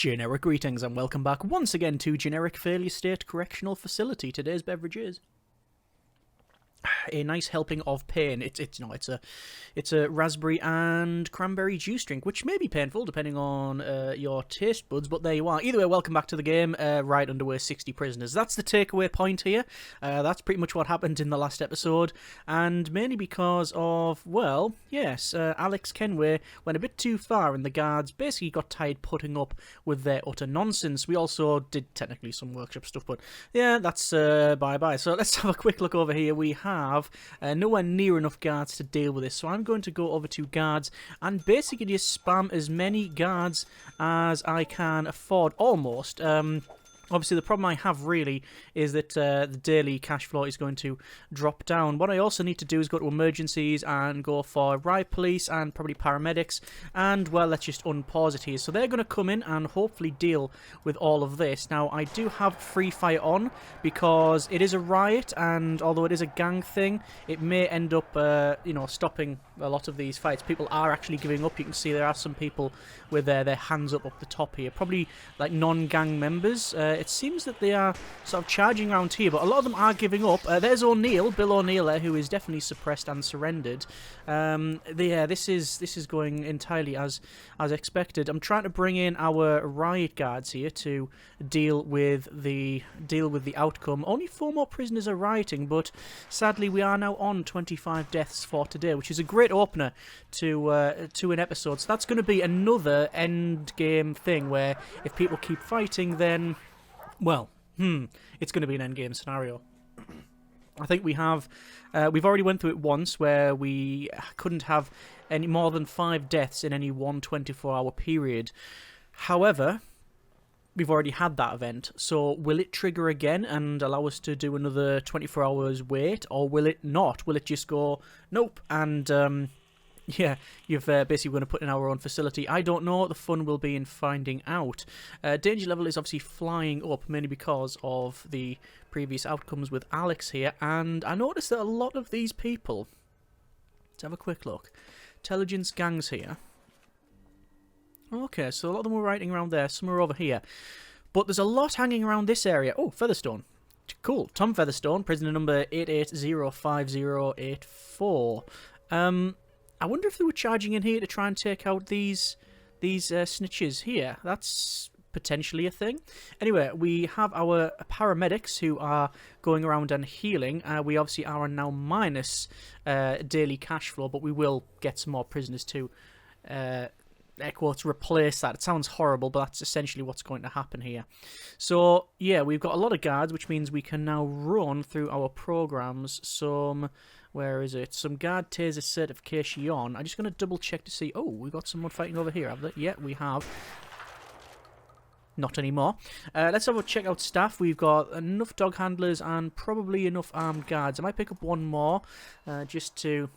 Generic greetings and welcome back once again to Generic Failure State Correctional Facility. Today's beverage is a nice helping of pain. It's a raspberry and cranberry juice drink, which may be painful depending on your taste buds, but there you are. Either way, welcome back to the game. Riot underway 60 prisoners. That's the takeaway point here. That's pretty much what happened in the last episode, and mainly because of, well, yes, Alex Kenway went a bit too far and the guards basically got tired putting up with their utter nonsense. We also did technically some workshop stuff, but yeah, that's bye-bye. So let's have a quick look over here. We have nowhere near enough guards to deal with this, so I'm going to go over to guards and basically just spam as many guards as I can afford, almost. Obviously, the problem I have really is that the daily cash flow is going to drop down. What I also need to do is go to emergencies and go for riot police and probably paramedics. And, well, let's just unpause it here. So they're going to come in and hopefully deal with all of this. Now, I do have free fire on because it is a riot, and although it is a gang thing, it may end up, stopping a lot of these fights. People are actually giving up. You can see there are some people with their hands up the top here. Probably, like, non-gang members. It seems that they are sort of charging around here, but a lot of them are giving up. There's O'Neill, Bill O'Neill there, who is definitely suppressed and surrendered. This is going entirely as expected. I'm trying to bring in our riot guards here to deal with the outcome. Only 4 more prisoners are rioting, but sadly we are now on 25 deaths for today, which is a great opener to an episode. So that's going to be another end game thing where if people keep fighting, then, well, it's going to be an end game scenario. I think we've already went through it once where we couldn't have any more than 5 deaths in any one 24-hour period. However, we've already had that event, so will it trigger again and allow us to do another 24 hours wait, or will it not? Will it just go, nope, and yeah, you've basically going to put in our own facility? I don't know. The fun will be in finding out. Danger level is obviously flying up, mainly because of the previous outcomes with Alex here. And I noticed that a lot of these people... Let's have a quick look. Intelligence gangs here. Okay, so a lot of them were riding around there. Some are over here. But there's a lot hanging around this area. Oh, Featherstone. Cool. Tom Featherstone, prisoner number 880584. I wonder if they were charging in here to try and take out these snitches here. That's potentially a thing. Anyway, we have our paramedics who are going around and healing. We obviously are now minus daily cash flow, but we will get some more prisoners to, air quotes, replace that. It sounds horrible, but that's essentially what's going to happen here. So, yeah, we've got a lot of guards, which means we can now run through our programs where is it? Some guard taser certification on. I'm just going to double check to see. Oh, we got someone fighting over here, have they? Yeah, we have. Not anymore. Let's have a check out staff. We've got enough dog handlers and probably enough armed guards. I might pick up one more just to,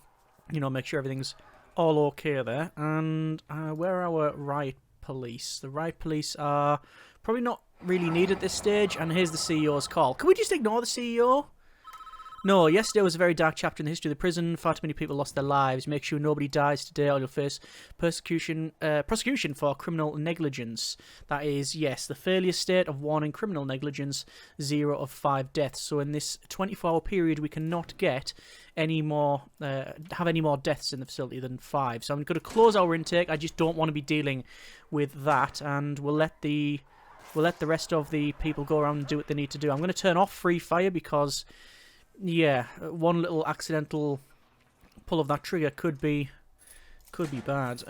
make sure everything's all okay there. And where are our riot police? The riot police are probably not really needed at this stage. And here's the CEO's call. Can we just ignore the CEO? No, yesterday was a very dark chapter in the history of the prison. Far too many people lost their lives. Make sure nobody dies today or you'll face prosecution for criminal negligence. That is, yes, the failure state of warning criminal negligence, 0 of 5 deaths. So in this 24-hour period, we cannot get any more, have any more deaths in the facility than 5. So I'm going to close our intake. I just don't want to be dealing with that, and we'll let the rest of the people go around and do what they need to do. I'm going to turn off free fire because... yeah, one little accidental pull of that trigger could be bad.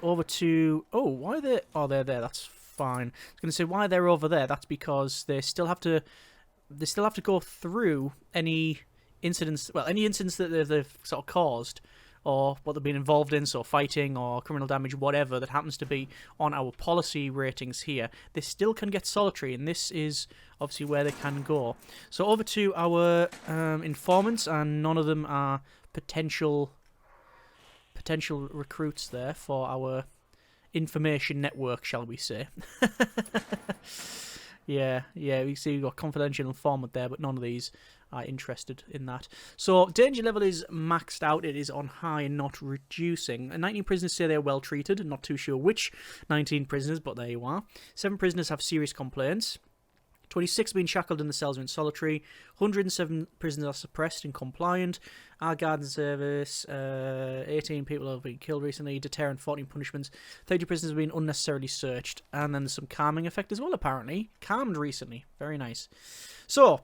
Over to... oh, why are they... oh, they're there. That's fine. I was going to say why they're over there. That's because they still have to go through any incidents... well, any incidents that they've sort of caused or what they've been involved in, so fighting or criminal damage, whatever that happens to be on our policy ratings here. They still can get solitary, and this is obviously where they can go. So over to our informants, and none of them are potential recruits there for our information network, shall we say. Yeah, yeah, we see we've got confidential informant there, but none of these are interested in that. So, danger level is maxed out. It is on high and not reducing. And 19 prisoners say they're well treated. Not too sure which 19 prisoners, but there you are. 7 prisoners have serious complaints. 26 have been shackled in the cells or in solitary. 107 prisoners are suppressed and compliant. Our guard and service. 18 people have been killed recently. Deterrent, 14 punishments. 30 prisoners have been unnecessarily searched. And then there's some calming effect as well, apparently. Calmed recently. Very nice. So,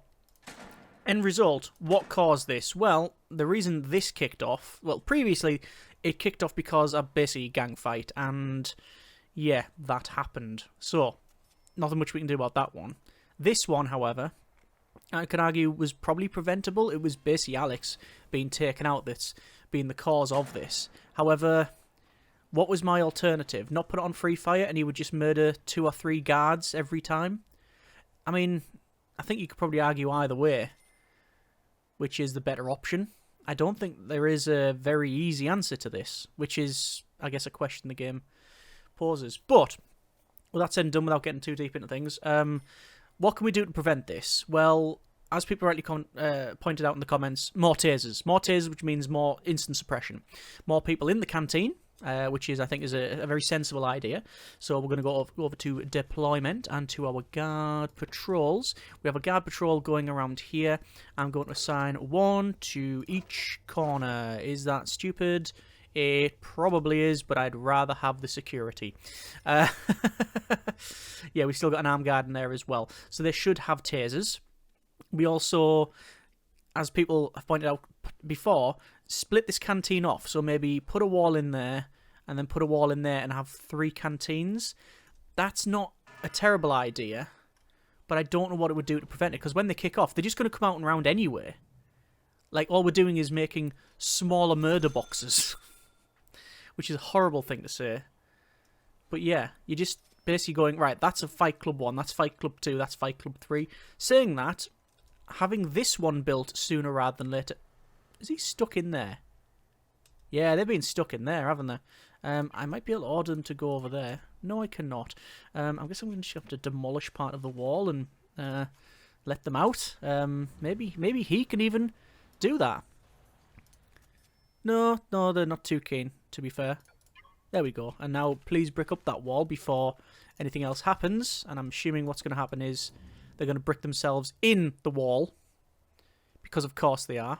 end result. What caused this? Well, the reason this kicked off... Well, previously, it kicked off because of basically gang fight. And, yeah, that happened. So, nothing much we can do about that one. This one, however, I could argue was probably preventable. It was basically Alex being taken out that's being the cause of this. However, what was my alternative? Not put it on free fire and he would just murder 2 or 3 guards every time? I mean, I think you could probably argue either way, which is the better option. I don't think there is a very easy answer to this, which is, I guess, a question the game poses. But, well, that said and done without getting too deep into things. What can we do to prevent this? Well, as people rightly pointed out in the comments, more tasers. More tasers, which means more instant suppression. More people in the canteen, which is, I think, is a very sensible idea. So we're going to go over to deployment and to our guard patrols. We have a guard patrol going around here. I'm going to assign 1 to each corner. Is that stupid? It probably is, but I'd rather have the security. Yeah, we still got an armed guard in there as well. So they should have tasers. We also, as people have pointed out before, split this canteen off. So maybe put a wall in there and then put a wall in there and have 3 canteens. That's not a terrible idea, but I don't know what it would do to prevent it. Because when they kick off, they're just going to come out and round anyway. Like, all we're doing is making smaller murder boxes. Which is a horrible thing to say. But yeah, you're just basically going, right, that's a Fight Club 1, that's Fight Club 2, that's Fight Club 3. Saying that, having this one built sooner rather than later... Is he stuck in there? Yeah, they've been stuck in there, haven't they? I might be able to order them to go over there. No, I cannot. I guess I'm going to have to demolish part of the wall and let them out. Maybe he can even do that. No, they're not too keen, to be fair. There we go. And now please brick up that wall before anything else happens. And I'm assuming what's going to happen is they're going to brick themselves in the wall. Because of course they are.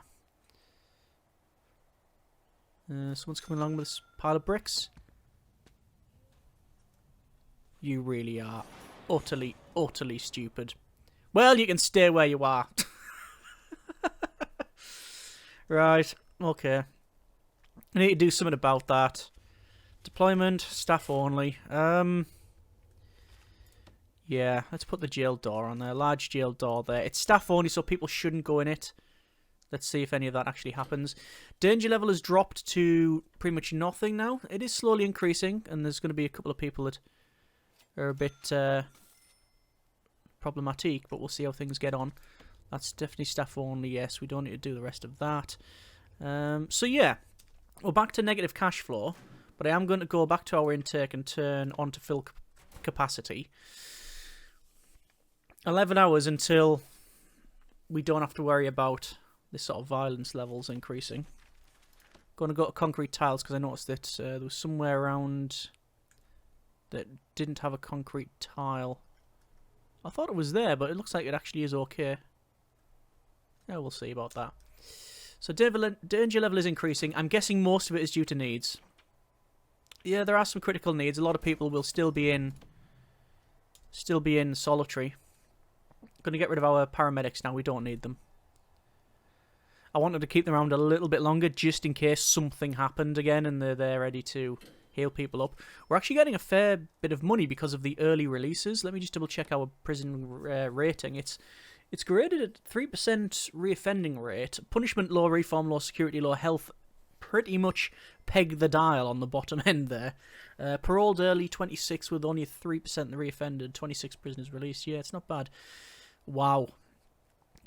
Someone's coming along with this pile of bricks. You really are utterly, utterly stupid. Well, you can stay where you are. Right, okay. I need to do something about that. Deployment, staff only. Yeah, let's put the jail door on there. Large jail door there. It's staff only, so people shouldn't go in it. Let's see if any of that actually happens. Danger level has dropped to pretty much nothing now. It is slowly increasing, and there's going to be a couple of people that are a bit problematic, but we'll see how things get on. That's definitely staff only, yes. We don't need to do the rest of that. So yeah, we're back to negative cash flow, but I am going to go back to our intake and turn on to full capacity. 11 hours until we don't have to worry about this sort of violence levels increasing. Going to go to concrete tiles because I noticed that there was somewhere around that didn't have a concrete tile. I thought it was there, but it looks like it actually is okay. Yeah, we'll see about that. So danger level is increasing. I'm guessing most of it is due to needs. Yeah, there are some critical needs. A lot of people will still be in solitary. Going to get rid of our paramedics now. We don't need them. I wanted to keep them around a little bit longer just in case something happened again and they're there ready to heal people up. We're actually getting a fair bit of money because of the early releases. Let me just double check our prison rating. It's graded at 3% reoffending rate. Punishment low, reform low, security low, health pretty much peg the dial on the bottom end there. Paroled early, 26 with only 3% reoffended, 26 prisoners released. Yeah, it's not bad. Wow.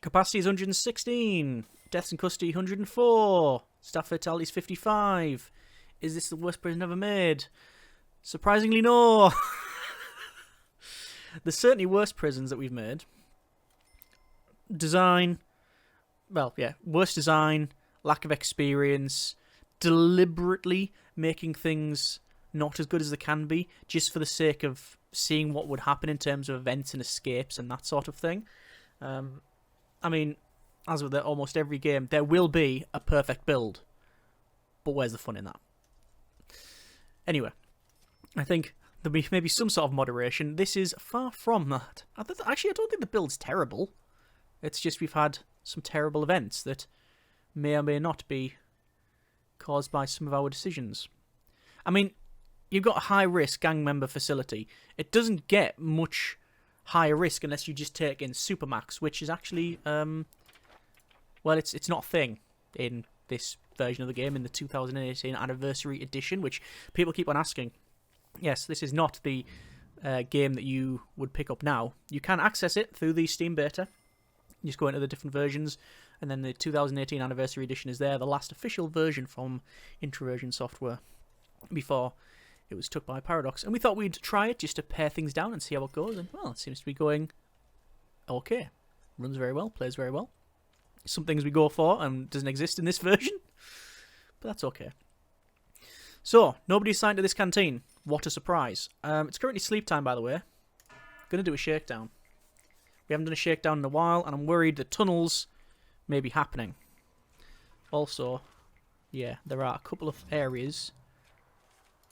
Capacity is 116. Deaths in custody, 104. Staff fatalities, 55. Is this the worst prison ever made? Surprisingly, no. There's certainly worse prisons that we've made. Design, well, yeah, worse design, lack of experience, deliberately making things not as good as they can be, just for the sake of seeing what would happen in terms of events and escapes and that sort of thing. I mean, as with almost every game, there will be a perfect build, but where's the fun in that? Anyway, I think there'll be maybe some sort of moderation. This is far from that. Actually, I don't think the build's terrible. It's just we've had some terrible events that may or may not be caused by some of our decisions. I mean, you've got a high-risk gang member facility. It doesn't get much higher risk unless you just take in Supermax, which is actually, well, it's not a thing in this version of the game, in the 2018 Anniversary Edition, which people keep on asking. Yes, this is not the game that you would pick up now. You can access it through the Steam beta. You just go into the different versions, and then the 2018 Anniversary Edition is there, the last official version from Introversion Software, before it was took by Paradox. And we thought we'd try it just to pare things down and see how it goes, and, well, it seems to be going okay. Runs very well, plays very well. Some things we go for and doesn't exist in this version, but that's okay. So, nobody assigned to this canteen. What a surprise. It's currently sleep time, by the way. Going to do a shakedown. We haven't done a shakedown in a while, and I'm worried that tunnels may be happening. Also, yeah, there are a couple of areas,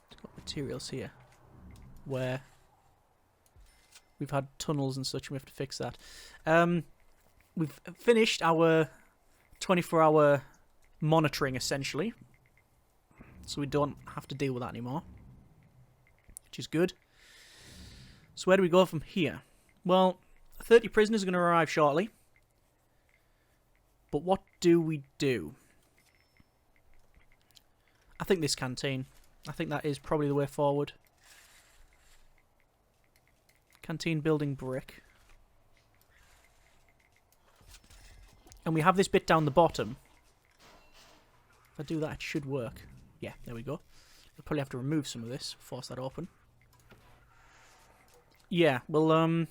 it's got materials here, where we've had tunnels and such, and we have to fix that. We've finished our 24-hour monitoring, essentially, so we don't have to deal with that anymore, which is good. So where do we go from here? Well, 30 prisoners are going to arrive shortly. But what do we do? I think this canteen. I think that is probably the way forward. Canteen building brick. And we have this bit down the bottom. If I do that, it should work. Yeah, there we go. We'll probably have to remove some of this, force that open. Yeah, well,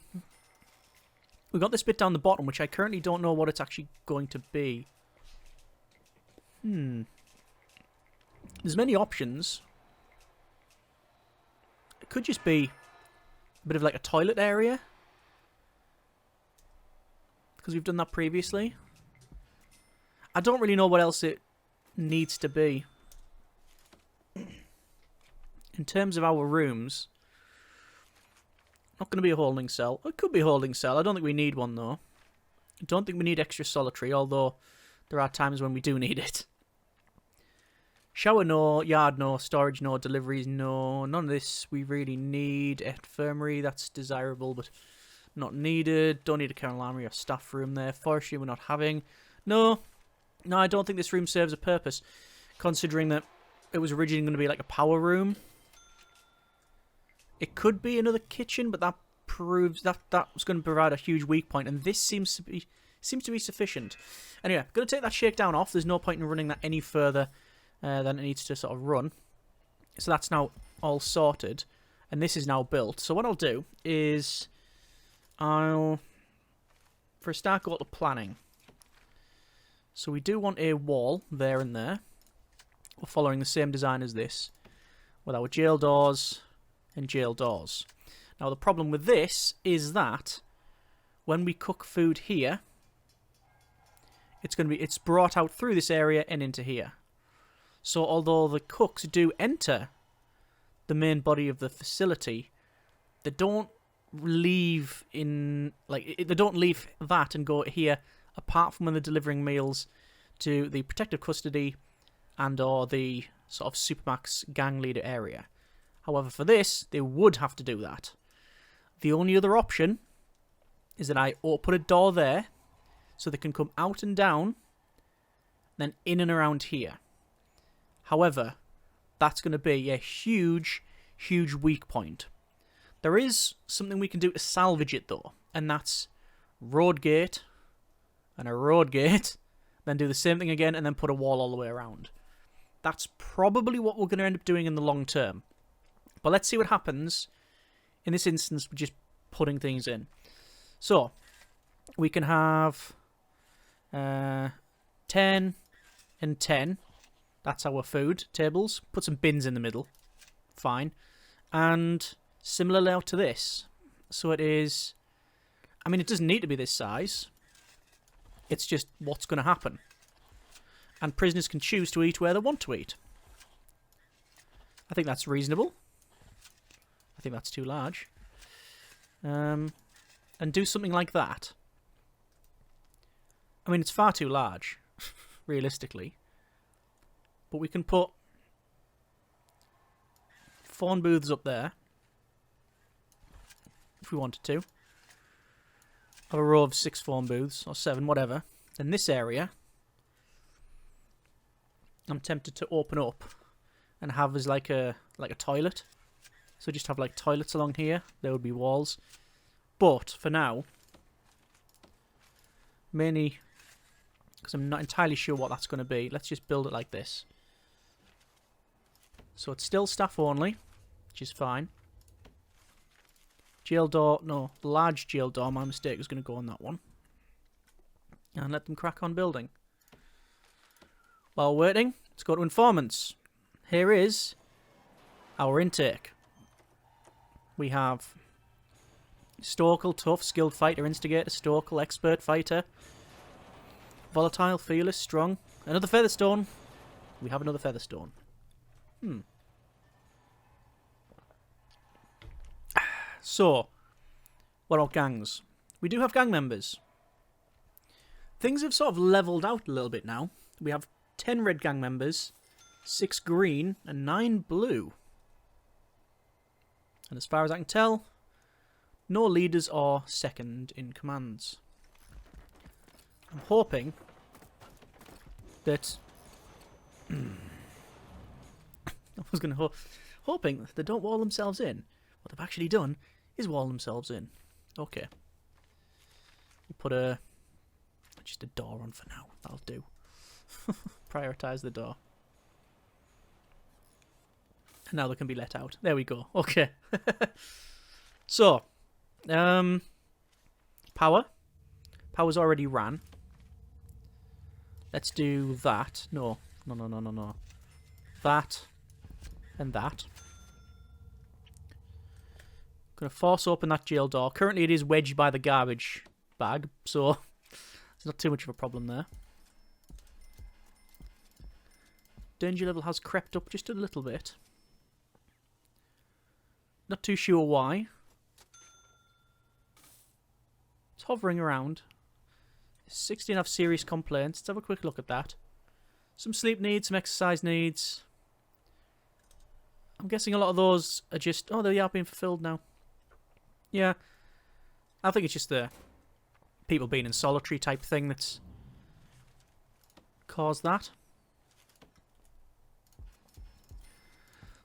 we've got this bit down the bottom, which I currently don't know what it's actually going to be. There's many options. It could just be a bit of like a toilet area, because we've done that previously. I don't really know what else it needs to be. In terms of our rooms, not going to be a holding cell. It could be a holding cell. I don't think we need one, though. I don't think we need extra solitary, although there are times when we do need it. Shower, no. Yard, no. Storage, no. Deliveries, no. None of this we really need. Infirmary, that's desirable, but not needed. Don't need a kernel armory or staff room there. Forestry, we're not having. No, I don't think this room serves a purpose, considering that it was originally going to be like a power room. It could be another kitchen, but that proves that was going to provide a huge weak point, and this seems to be sufficient. Anyway, I'm going to take that shakedown off. There's no point in running that any further than it needs to sort of run. So that's now all sorted, and this is now built. So what I'll do is for a start, go to planning. So we do want a wall there and there. We're following the same design as this, with our jail doors and jail doors. Now the problem with this is that when we cook food here, it's brought out through this area and into here. So although the cooks do enter the main body of the facility, they don't leave they don't leave that and go here, apart from when they're delivering meals to the protective custody and or the sort of Supermax gang leader area. However, for this, they would have to do that. The only other option is that I put a door there so they can come out and down, then in and around here. However, that's going to be a huge, huge weak point. There is something we can do to salvage it, though, and that's road gate and a road gate, then do the same thing again, and then put a wall all the way around. That's probably what we're going to end up doing in the long term. But let's see what happens in this instance with just putting things in. So, we can have 10 and 10. That's our food tables. Put some bins in the middle. Fine. And similar layout to this. So it is... I mean, it doesn't need to be this size. It's just what's going to happen. And prisoners can choose to eat where they want to eat. I think that's reasonable. I think that's too large. And do something like that. I mean, it's far too large, realistically. But we can put phone booths up there, if we wanted to. Have a row of 6 phone booths, or 7, whatever. In this area, I'm tempted to open up and have as like a toilet. So just have like toilets along here. There would be walls. But for now, mainly because I'm not entirely sure what that's going to be, let's just build it like this. So it's still staff only, which is fine. Jail door, no, the large jail door, my mistake, was going to go on that one. And let them crack on building. While waiting, let's go to informants. Here is our intake. We have Stokel, tough, skilled fighter, instigator, Stokel, expert fighter, volatile, fearless, strong. Another featherstone. We have another featherstone. So, what about gangs? We do have gang members. Things have sort of levelled out a little bit now. We have 10 red gang members, 6 green, and 9 blue. And as far as I can tell, no leaders or second in commands. I'm hoping that... hoping that they don't wall themselves in. What they've actually done is wall themselves in. Okay. We'll put just a door on for now. That'll do. Prioritise the door. And now they can be let out. There we go. Okay. So, power. Power's already ran. Let's do that. No. That. And that. Gonna force open that jail door. Currently it is wedged by the garbage bag, so there's not too much of a problem there. Danger level has crept up just a little bit. Not too sure why. It's hovering around. 16 have serious complaints. Let's have a quick look at that. Some sleep needs, some exercise needs. I'm guessing a lot of those are just... Oh, they are being fulfilled now. Yeah. I think it's just the people being in solitary type thing that's caused that.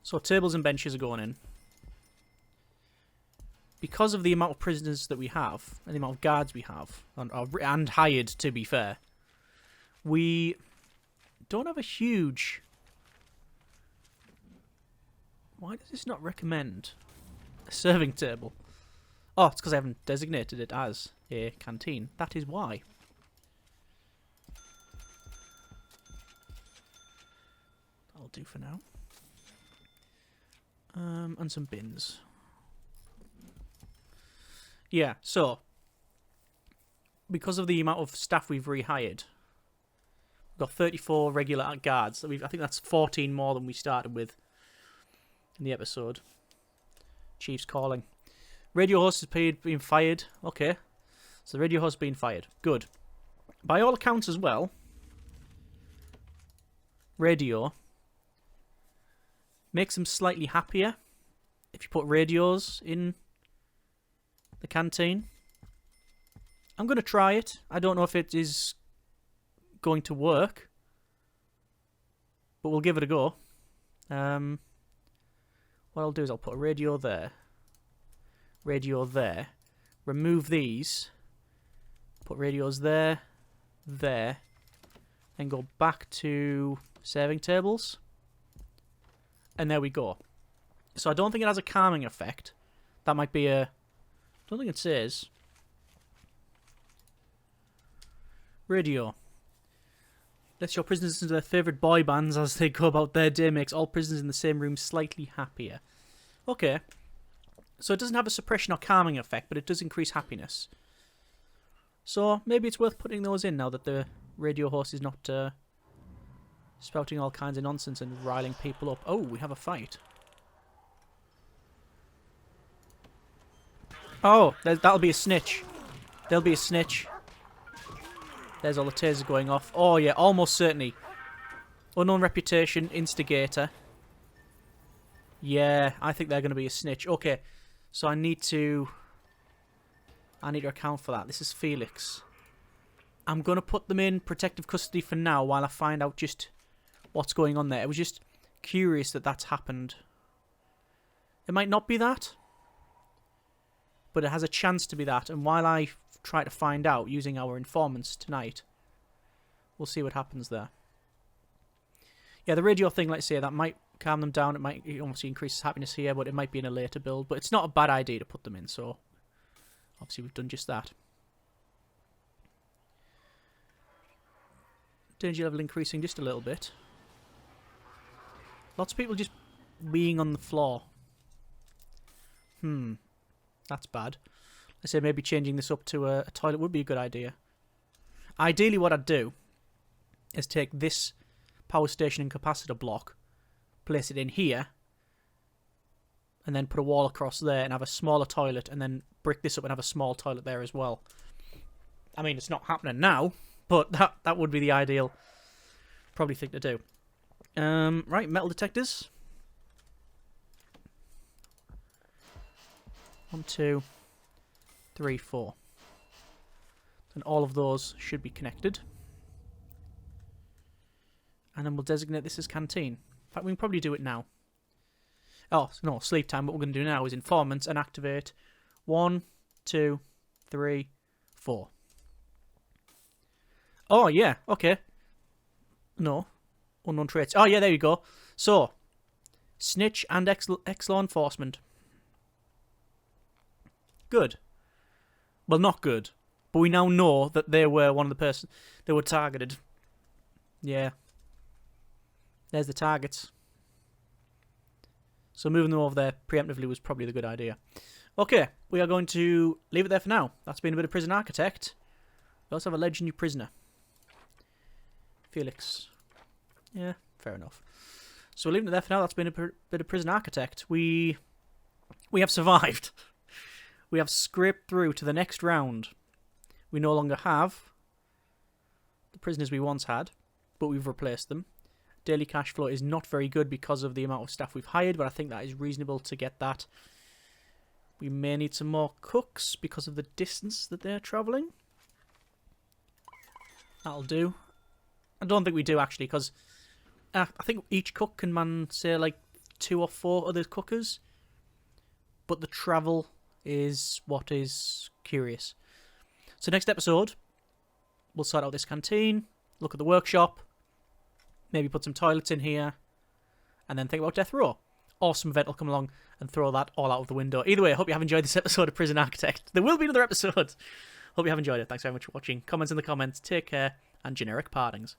So tables and benches are going in. Because of the amount of prisoners that we have, and the amount of guards we have, and hired, to be fair, we don't have a huge... Why does this not recommend a serving table? Oh, it's because I haven't designated it as a canteen. That is why. That'll do for now. And some bins. Yeah, so because of the amount of staff we've rehired, we've got 34 regular guards. I think that's 14 more than we started with in the episode. Chief's calling. Radio host has been fired. Okay. So the radio host has been fired. Good. By all accounts as well, radio makes them slightly happier if you put radios in the canteen. I'm going to try it. I don't know if it is going to work, but we'll give it a go. What I'll do is I'll put a radio there, remove these, put radios there, and go back to serving tables. And there we go. So I don't think it has a calming effect. That might be a don't think it says. Radio. Lets your prisoners listen to their favourite boy bands as they go about their day. Makes all prisoners in the same room slightly happier. Okay. So it doesn't have a suppression or calming effect, but it does increase happiness. So maybe it's worth putting those in now that the radio host is not spouting all kinds of nonsense and riling people up. Oh, we have a fight. Oh, that'll be a snitch. There'll be a snitch. There's all the tasers going off. Oh, yeah, almost certainly. Unknown reputation, instigator. Yeah, I think they're going to be a snitch. Okay, so I need to account for that. This is Felix. I'm going to put them in protective custody for now while I find out just what's going on there. It was just curious that that's happened. It might not be that, but it has a chance to be that. And while I try to find out using our informants tonight, we'll see what happens there. Yeah, the radio thing, let's say, that might calm them down. It might obviously increase happiness here, but it might be in a later build. But it's not a bad idea to put them in, so obviously we've done just that. Danger level increasing just a little bit. Lots of people just being on the floor. That's bad. I say maybe changing this up to a toilet would be a good idea. Ideally what I'd do is take this power station and capacitor block, place it in here, and then put a wall across there and have a smaller toilet, and then brick this up and have a small toilet there as well. I mean, it's not happening now, but that would be the ideal probably thing to do. Right, metal detectors. 1, 2, 3, 4. And all of those should be connected. And then we'll designate this as canteen. In fact, we can probably do it now. Oh, no, sleep time. What we're going to do now is informants and activate 1, 2, 3, 4. Oh, yeah, okay. No. Unknown traits. Oh, yeah, there you go. So, snitch and ex-law enforcement. Good. Well, not good. But we now know that they were one of the persons that were targeted. Yeah. There's the targets. So moving them over there preemptively was probably the good idea. Okay, we are going to leave it there for now. That's been a bit of Prison Architect. We also have a legendary prisoner. Felix. Yeah, fair enough. So we're leaving it there for now. That's been a bit of Prison Architect. We have survived. We have scraped through to the next round. We no longer have the prisoners we once had, but we've replaced them. Daily cash flow is not very good because of the amount of staff we've hired, but I think that is reasonable to get that. We may need some more cooks because of the distance that they're travelling. That'll do. I don't think we do, actually, because I think each cook can man, say, like 2 or 4 other cookers. But the travel is what is curious. So next episode, we'll sort out this canteen, look at the workshop, maybe put some toilets in here, and then think about death row. Or some vet will come along and throw that all out of the window. Either way, I hope you have enjoyed this episode of Prison Architect. There will be another episode. Hope you have enjoyed it. Thanks very much for watching. Comments in the comments. Take care, and generic partings.